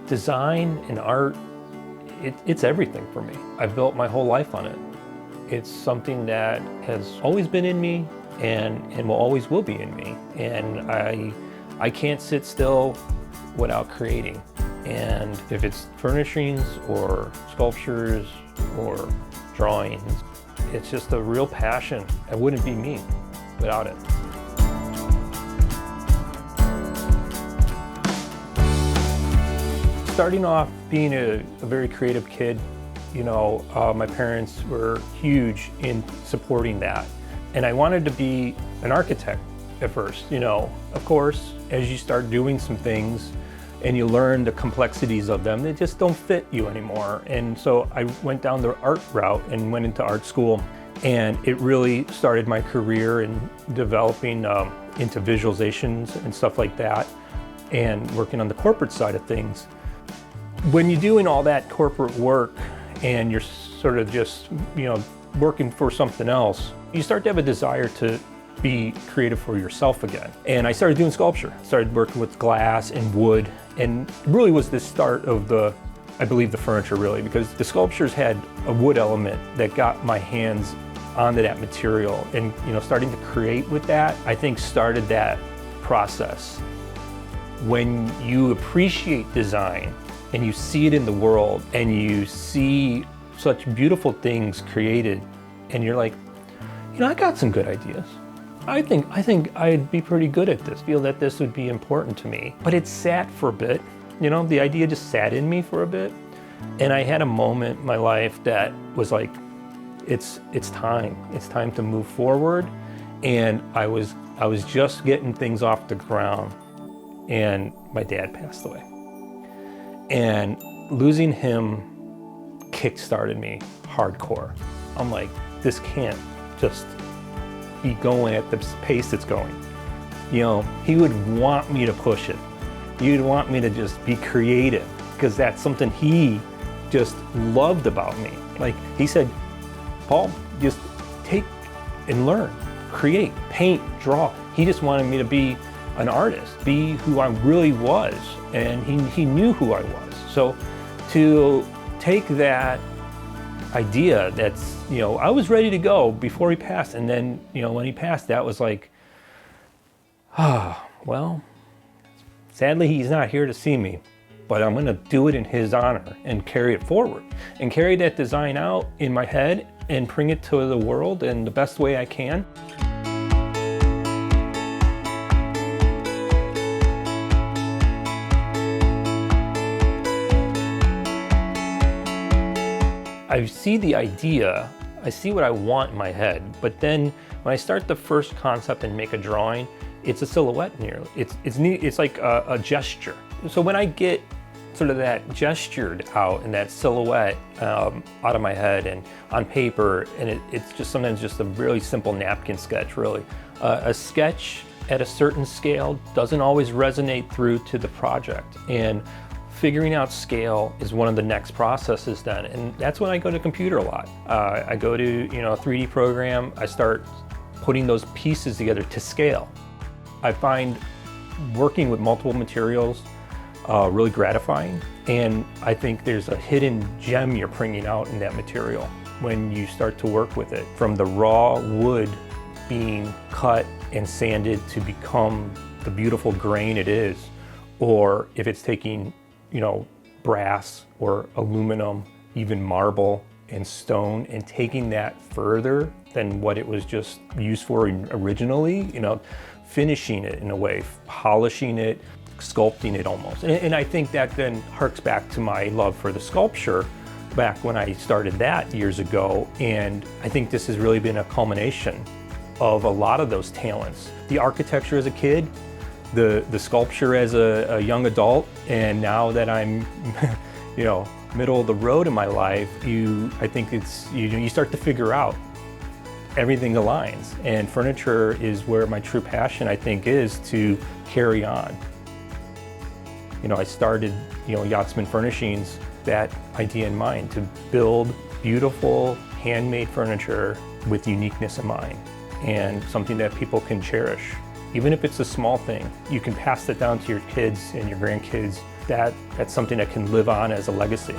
Design and art, it's everything for me. I've built my whole life on it. It's something that has always been in me and will always will be in me. And I can't sit still without creating. And if it's furnishings or sculptures or drawings, it's just a real passion. It wouldn't be me without it. Starting off being a very creative kid, my parents were huge in supporting that. And I wanted to be an architect at first, Of course, as you start doing some things and you learn the complexities of them, they just don't fit you anymore. And so I went down the art route and went into art school. And it really started my career in developing into visualizations and stuff like that, and working on the corporate side of things. When you're doing all that corporate work and you're sort of just, working for something else, you start to have a desire to be creative for yourself again. And I started doing sculpture. Started working with glass and wood, and it really was the start of the furniture really, because the sculptures had a wood element that got my hands onto that material, and starting to create with that, I think started that process. When you appreciate design and you see it in the world and you see such beautiful things created, and you're like, I got some good ideas. I think I'd be pretty good at this. Feel that this would be important to me. But it sat for a bit. The idea just sat in me for a bit. And I had a moment in my life that was like, it's time. It's time to move forward. And I was just getting things off the ground, and my dad passed away. And losing him kick-started me hardcore. I'm like, this can't just be going at the pace it's going. He would want me to push it. He would want me to just be creative, because that's something he just loved about me. Like he said, Paul, just take and learn, create, paint, draw. He just wanted me to be an artist, be who I really was, and he knew who I was. So to take that idea that's, I was ready to go before he passed, and then, when he passed, that was like, well, sadly he's not here to see me, but I'm gonna do it in his honor and carry it forward and carry that design out in my head and bring it to the world in the best way I can. I see the idea, I see what I want in my head, but then when I start the first concept and make a drawing, it's a silhouette nearly. It's like a gesture. So when I get sort of that gestured out and that silhouette out of my head and on paper, and it's just sometimes just a really simple napkin sketch, really. A sketch at a certain scale doesn't always resonate through to the project. And figuring out scale is one of the next processes then, and that's when I go to computer a lot. I go to a 3D program, I start putting those pieces together to scale. I find working with multiple materials really gratifying, and I think there's a hidden gem you're bringing out in that material when you start to work with it. From the raw wood being cut and sanded to become the beautiful grain it is, or if it's taking brass or aluminum, even marble and stone, and taking that further than what it was just used for originally, finishing it in a way, polishing it, sculpting it almost. And I think that then harks back to my love for the sculpture back when I started that years ago. And I think this has really been a culmination of a lot of those talents. The architecture as a kid, the sculpture as a young adult, and now that I'm, middle of the road in my life, I think it's, you start to figure out everything aligns. And furniture is where my true passion, I think, is to carry on. I started, Yahtzmen Furnishings, that idea in mind, to build beautiful handmade furniture with uniqueness in mind, and something that people can cherish, Even if it's a small thing, you can pass that down to your kids and your grandkids. That's something that can live on as a legacy.